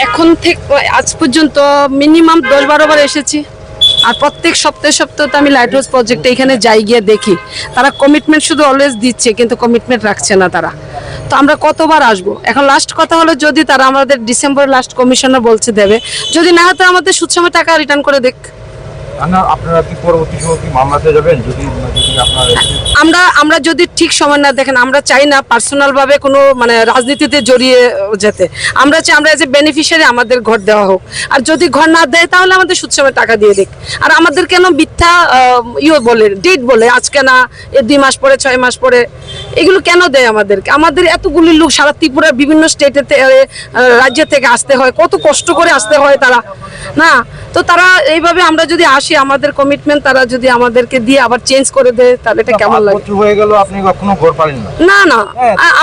এখন থেকে আজ পর্যন্ত মিনিমাম 10-12 বার এসেছি। আর প্রত্যেক সপ্তাহে তো আমি লাইট হাউস প্রজেক্টে এখানে যাই, গিয়ে দেখি তারা কমিটমেন্ট শুধু অলওয়েজ দিচ্ছে, কিন্তু কমিটমেন্ট রাখছে না তারা। তো আমরা কতবার আসবো? এখন লাস্ট কথা হলো, যদি তারা আমাদের ডিসেম্বর লাস্ট কমিশনার বলছে দেবে, যদি না হয় তো আমাদের সুদ সময় টাকা রিটার্ন করে দেখ। আপনারা কি পরবর্তী সময় কি মামলাতে যাবেন যদি আমরা যদি ঠিক সময় না দেখেন, আমরা চাই না পার্সোনাল ভাবে কোনো মানে রাজনীতিতে জড়িয়ে যেতে। আমরা চাই আমরা এজ এ বেনিফিশিয়ারি আমাদের ঘর দেওয়া হোক, আর যদি ঘর না দেয় তাহলে আমাদের সুদ সময় টাকা দিয়ে দেখ। আর আমাদের কেন মিথ্যা বলে, ডেট বলে, আজকে না 2 মাস পরে 6 মাস পরে, এগুলো কেন দেয় আমাদেরকে? আমাদের এতগুলি লোক সারা ত্রিপুরার বিভিন্ন স্টেটে রাজ্য থেকে আসতে হয়, কত কষ্ট করে আসতে হয় তারা না। তো তারা এইভাবে আমরা যদি আসি, আমাদের কমিটমেন্ট তারা যদি আমাদেরকে দিয়ে আবার চেঞ্জ করে দেয়, তাহলে এটা কেমন লাগে? হয়ে গেল আপনি কখনো ঘর পালেন না? না,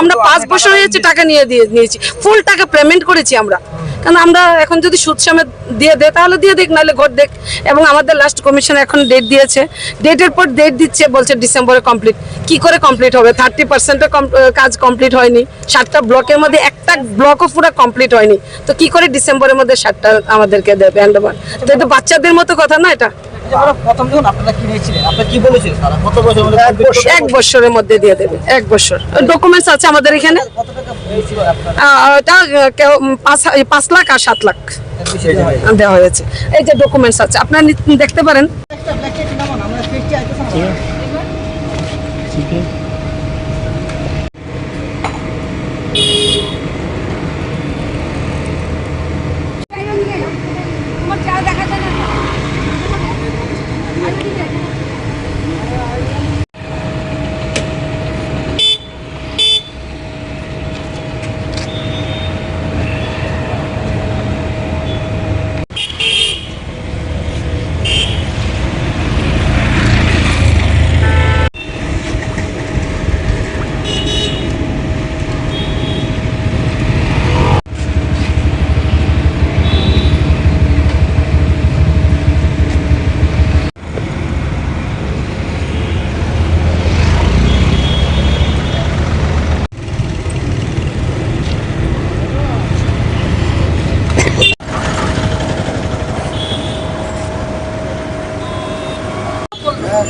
আমরা 5 বছর হয়েছে টাকা নিয়েছি, ফুল টাকা পেমেন্ট করেছি আমরা। কারণ আমরা এখন যদি সুদ সমেত দিয়ে দেয় তাহলে দিয়ে দেখ, নাহলে ঘর দেখ। এবং আমাদের লাস্ট কমিশন এখন ডেট দিয়েছে, ডেটের পর ডেট দিচ্ছে, বলছে ডিসেম্বরে কমপ্লিট। কি করে কমপ্লিট হবে? 30% কাজ কমপ্লিট হয়নি। 7টা ব্লকের মধ্যে একটা ব্লকও পুরো কমপ্লিট হয়নি। তো কি করে ডিসেম্বরের মধ্যে 7টা আমাদেরকে দেবে হ্যান্ডওভার? তো এটা বাচ্চাদের মতো কথা না এটা। এক বছরের মধ্যে দিয়ে দেবে, 1 বছর। ডকুমেন্টস আছে আমাদের এখানে, ওটা 5 লাখ আর 7 লাখ দেওয়া হয়েছে। এই যে ডকুমেন্টস আছে, আপনারা দেখতে পারেন।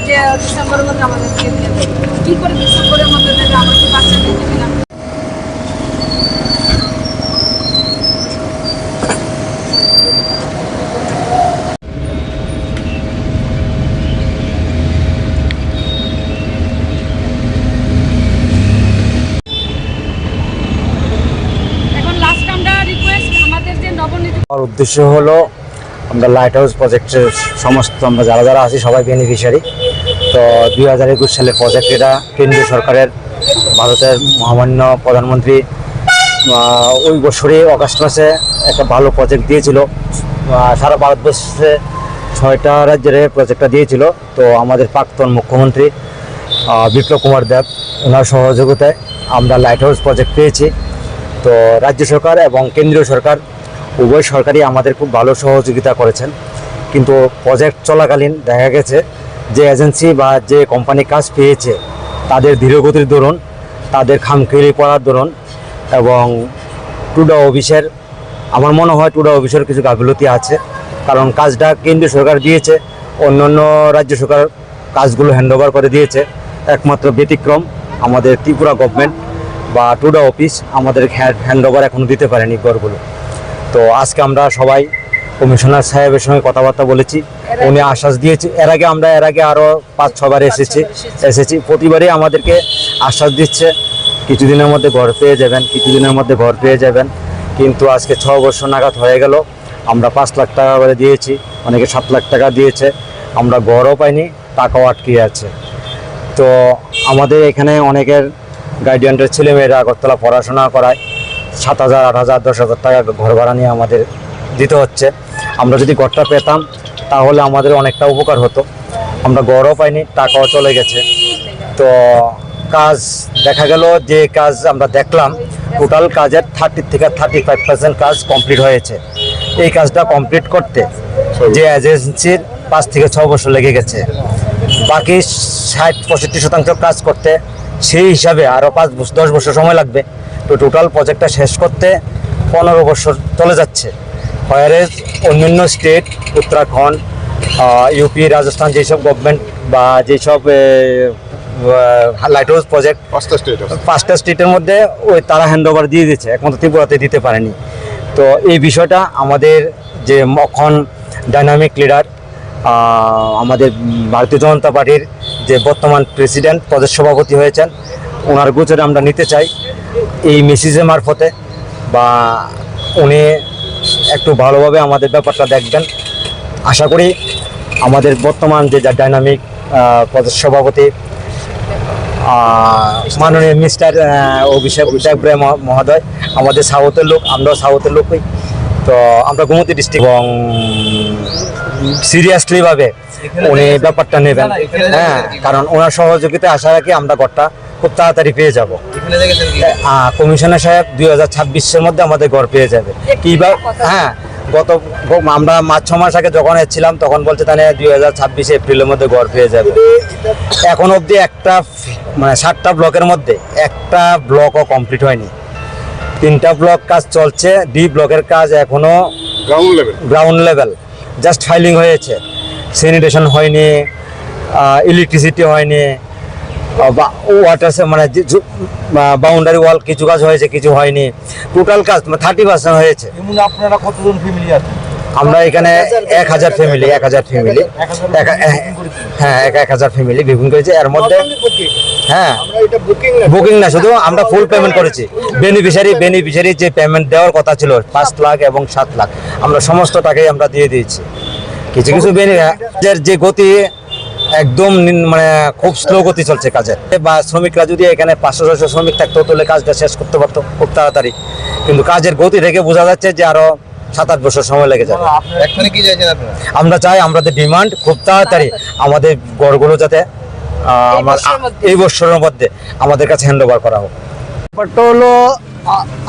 যে ডিসেম্বরের মধ্যে আমাদেরকে দিয়ে দেবে। কি করে ডিসেম্বরের মধ্যে দেবে? আমরা তো বাচ্চাদের দিবি না। এখন লাস্ট আমরা রিকোয়েস্ট, আমাদের যে নবনির্বাচিত আমার উদ্দেশ্য হলো, আমরা লাইট হাউস প্রজেক্টের সমস্ত আমরা যারা আছি সবাই বেনিফিশিয়ারি। তো 2021 সালের প্রজেক্ট, এটা কেন্দ্রীয় সরকারের, ভারতের মহামান্য প্রধানমন্ত্রী ওই বছরই অগাস্ট মাসে একটা ভালো প্রজেক্ট দিয়েছিল। সারা ভারতবর্ষে 6টা রাজ্যের প্রজেক্টটা দিয়েছিল। তো আমাদের প্রাক্তন মুখ্যমন্ত্রী বিপ্লব কুমার দেব, ওনার সহযোগিতায় আমরা লাইট হাউস প্রজেক্ট পেয়েছি। তো রাজ্য সরকার এবং কেন্দ্রীয় সরকার উভয় সরকারই আমাদের খুব ভালো সহযোগিতা করেছেন। কিন্তু প্রজেক্ট চলাকালীন দেখা গেছে যে এজেন্সি বা যে কোম্পানি কাজ পেয়েছে, তাদের ধীরগতির দরুন, তাদের খামখেয়ালি পড়ার দরুন এবং টুডা অফিসের, আমার মনে হয় টুডা অফিসের কিছু গাফিলতি আছে। কারণ কাজটা কেন্দ্রীয় সরকার দিয়েছে, অন্যান্য রাজ্য সরকার কাজগুলো হ্যান্ডওভার করে দিয়েছে। একমাত্র ব্যতিক্রম আমাদের ত্রিপুরা গভর্নমেন্ট বা টুডা অফিস আমাদের হ্যান্ডওভার এখনও দিতে পারেনি ঘরগুলো। তো আজকে আমরা সবাই কমিশনার সাহেবের সঙ্গে কথাবার্তা বলেছি, উনি আশ্বাস দিয়েছে। এর আগে আরও 5-6 বার এসেছি। প্রতিবারই আমাদেরকে আশ্বাস দিচ্ছে কিছুদিনের মধ্যে ঘর পেয়ে যাবেন। কিন্তু আজকে 6 বছর নাগাদ হয়ে গেল, আমরা 5 লাখ টাকা করে দিয়েছি, অনেকে 7 লাখ টাকা দিয়েছে, আমরা ঘরও পাইনি, টাকাও আটকে আছে। তো আমাদের এখানে অনেকের গার্ডিয়ানদের ছেলেমেয়েরা আগরতলা পড়াশোনা করায়, 7,000, 8,000, 10,000 টাকা ঘর ভাড়া নিয়ে আমাদের দিতে হচ্ছে। আমরা যদি ঘরটা পেতাম তাহলে আমাদের অনেকটা উপকার হতো। আমরা ঘরও পাইনি, টাকাও চলে গেছে। তো কাজ দেখা গেল, যে কাজ আমরা দেখলাম, টোটাল কাজের 30 থেকে 35% কাজ কমপ্লিট হয়েছে। এই কাজটা কমপ্লিট করতে যে এজেন্সির 5 থেকে 6 বছর লেগে গেছে, বাকি 60-65% কাজ করতে সেই হিসাবে আরও 5-10 বছর সময় লাগবে। তো টোটাল প্রজেক্টটা শেষ করতে 15 বছর চলে যাচ্ছে। হোয়ারেজ অন্যান্য স্টেট, উত্তরাখণ্ড, ইউপি, রাজস্থান, যেসব গভর্নমেন্ট বা যেসব লাইট হাউস প্রজেক্ট 5টা স্টেটের মধ্যে ওই তারা হ্যান্ড ওভার দিয়ে দিচ্ছে, একমাত্র ত্রিপুরাতে দিতে পারেনি। তো এই বিষয়টা আমাদের যে এখন ডাইনামিক লিডার, আমাদের ভারতীয় জনতা পার্টির যে বর্তমান প্রেসিডেন্ট, প্রদেশ সভাপতি হয়েছেন, ওনার গোচরে আমরা নিতে চাই এই মেসেজের মারফতে, বা উনি একটু ভালোভাবে আমাদের ব্যাপারটা দেখবেন। আশা করি আমাদের বর্তমান যে ডাইনামিক প্রদেশ সভাপতি মাননীয় মিস্টার অভিষেক দেবরায় মহোদয়, আমাদের সাউথের লোক, আমরাও সাউথের লোকই, তো আমরা গোমতী ডিস্ট্রিক্ট, এবং সিরিয়াসলিভাবে উনি ব্যাপারটা নেবেন। হ্যাঁ, কারণ ওনার সহযোগিতা আশা রাখি আমরা ঘরটা খুব তাড়াতাড়ি পেয়ে যাব। কমিশনার সাহেব 2026-এর মধ্যে আমাদের ঘর পেয়ে যাবে। কিভাবে? হ্যাঁ, আমরা 5-6 মাস আগে যখন এসেছিলাম তখন বলছে তাহলে 2026 এপ্রিলের মধ্যে ঘর পেয়ে যাবে। এখন অবধি একটা মানে 7টা ব্লকের মধ্যে একটা ব্লকও কমপ্লিট হয়নি। 3টা ব্লক কাজ চলছে, ডি ব্লকের কাজ এখনো গ্রাউন্ড লেভেল, জাস্ট ফাইলিং হয়েছে, স্যানিটেশন হয়নি, ইলেকট্রিসিটি হয়নি, ওয়াটার মানে বাউন্ডারি ওয়াল কিছু কাজ হয়েছে, কিছু হয়নি। টোটাল কাজ 30% হয়েছে। আপনারা কতজন ফ্যামিলি আছেন? আমরা এখানে 1000 ফ্যামিলি, হ্যাঁ 1000 ফ্যামিলি বিপুন করেছে। এর মধ্যে হ্যাঁ বুকিং না, শুধু আমরা ফুল পেমেন্ট করেছি। বেনিফিশিয়ারি যে পেমেন্ট দেওয়ার কথা ছিল 5 লাখ এবং 7 লাখ, আমরা সমস্ত টাকাই আমরা দিয়ে দিয়েছি। কিছু কিছু যে গতি একদম মানে খুব স্লো গতি চলছে কাজের, বা শ্রমিকরা যদি এখানে 500-600 শ্রমিক থাকতো তাহলে কাজটা শেষ করতে পারতো খুব তাড়াতাড়ি, কিন্তু কাজের গতি দেখে বোঝা যাচ্ছে যে আরো 7-8 বছর সময় লেগে যাবে। আমরা চাই, আমাদের ডিমান্ড খুব তাড়াতাড়ি আমাদের ঘরগুলো যাতে এই বছরের মধ্যে আমাদের কাছে হ্যান্ড ওভার করা হোক। ব্যাপারটা হলো,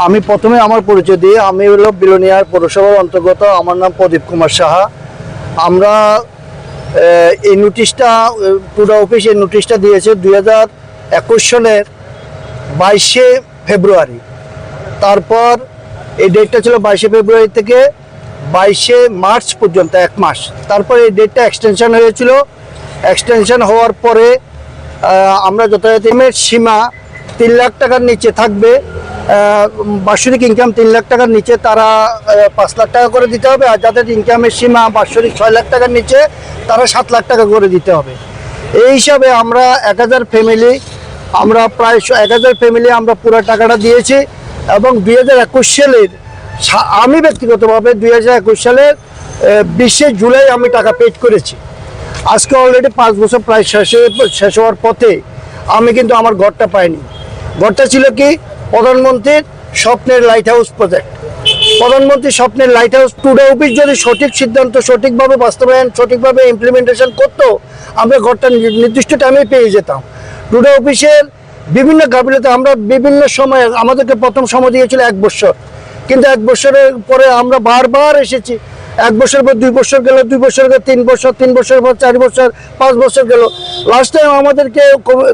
আমি প্রথমে আমার পরিচয় দিই। আমি হলো বিলোনিয়ার পৌরসভার অন্তর্গত, আমার নাম প্রদীপ কুমার সাহা। আমরা এই নোটিশটা, টুডা অফিস এই নোটিশটা দিয়েছে 2021 সালের 22শে ফেব্রুয়ারি। তারপর এই ডেটটা ছিল 22শে ফেব্রুয়ারি থেকে 22শে মার্চ পর্যন্ত 1 মাস। তারপর এই ডেটটা এক্সটেনশন হয়েছিল। এক্সটেনশন হওয়ার পরে আমরা যথাযথ সীমা 3 লাখ টাকার নিচে থাকবে, বাৎসরিক ইনকাম 3 লাখ টাকার নিচে তারা 5 লাখ টাকা করে দিতে হবে, আর যাদের ইনকামের সীমা বাৎসরিক 6 লাখ টাকার নিচে তারা 7 লাখ টাকা করে দিতে হবে। এই হিসাবে আমরা 1000 ফ্যামিলি, আমরা প্রায় 1000 ফ্যামিলি আমরা পুরো টাকাটা দিয়েছি। এবং 2021 সালের, আমি ব্যক্তিগতভাবে 2021 সালের 20শে জুলাই আমি টাকা পেড করেছি। আজকে অলরেডি 5 বছর প্রায় শেষ হওয়ার পথে আমি কিন্তু আমার ঘরটা পাইনি। ঘরটা ছিল কি, প্রধানমন্ত্রীর স্বপ্নের লাইট হাউস প্রজেক্ট। প্রধানমন্ত্রীর স্বপ্নের লাইট হাউস, টুডা অফিস যদি সঠিক সিদ্ধান্ত, সঠিকভাবে বাস্তবায়ন, সঠিকভাবে ইমপ্লিমেন্টেশন করতো, আমরা ঘরটা নির্দিষ্ট টাইমে পেয়ে যেতাম। টুডা অফিসের বিভিন্ন গাফিলতি, আমরা বিভিন্ন সময়ে, আমাদেরকে প্রথম সময় দিয়েছিল 1 বছর, কিন্তু 1 বছরের পরে আমরা বারবার এসেছি। 1 বছর পর 2 বছর গেল, 2 বছর গেল 3 বছর, 3 বছর পর 4 বছর, 5 বছর গেল। লাস্ট টাইম আমাদেরকে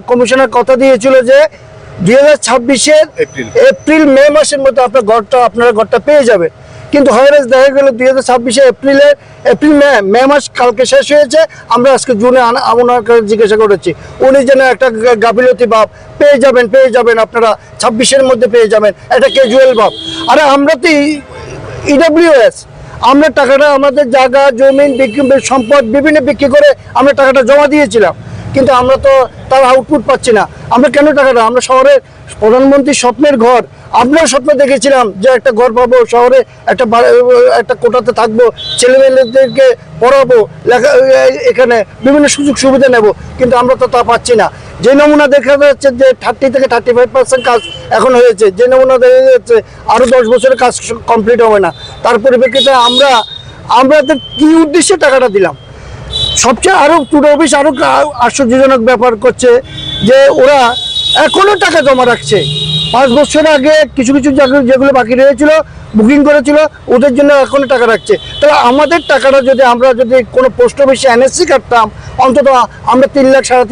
কমিশনার কথা দিয়েছিল যে 2026-এর এপ্রিল মে মাসের মধ্যে আপনারা ঘরটা পেয়ে যাবেন। কিন্তু হয়রাস দেখা গেল 2026-এ এপ্রিল মে মাস কালকে শেষ হয়েছে। আমরা আজকে জুনে ওনার কাছে জিজ্ঞাসা করেছি, উনি যেন একটা গাফিলতি ভাব, পেয়ে যাবেন আপনারা 26-এর মধ্যে পেয়ে যাবেন, একটা ক্যাজুয়াল ভাব। আরে আমরা তো ইডব্লিউএস, আমরা টাকাটা আমাদের জায়গা জমিন সম্পদ বিভিন্ন বিক্রি করে আমরা টাকাটা জমা দিয়েছিলাম, কিন্তু আমরা তো তার আউটপুট পাচ্ছি না। আমরা কেন টাকাটা, আমরা শহরের প্রধানমন্ত্রীর স্বপ্নের ঘর, আপনার স্বপ্ন দেখেছিলাম যে একটা ঘর পাবো, শহরে একটা কোটাতে থাকবো, ছেলেমেয়েদেরকে পড়াবো, এখানে বিভিন্ন সুযোগ সুবিধা নেব, কিন্তু আমরা তো তা পাচ্ছি না। যে নমুনা দেখা যাচ্ছে যে 30 থেকে 35% কাজ এখন হয়েছে, যে নমুনা দেখা যাচ্ছে আরও 10 বছরের কাজ কমপ্লিট হবে না। তার পরিপ্রেক্ষিতে আমরা কি উদ্দেশ্যে টাকাটা দিলাম? সবচেয়ে আরও টুডা অফিস আরও আশ্চর্যজনক ব্যাপার করছে যে ওরা এখনো টাকা জমা রাখছে। 5 বছর আগে কিছু যেগুলো বাকি রয়েছিল, বুকিং করেছিল, ওদের জন্য এখনো টাকা রাখছে। তাহলে আমাদের টাকাটা যদি আমরা কোনো পোস্ট অফিসে NSC কাটতাম, অন্তত আমরা 3 লাখ 3.5 লাখ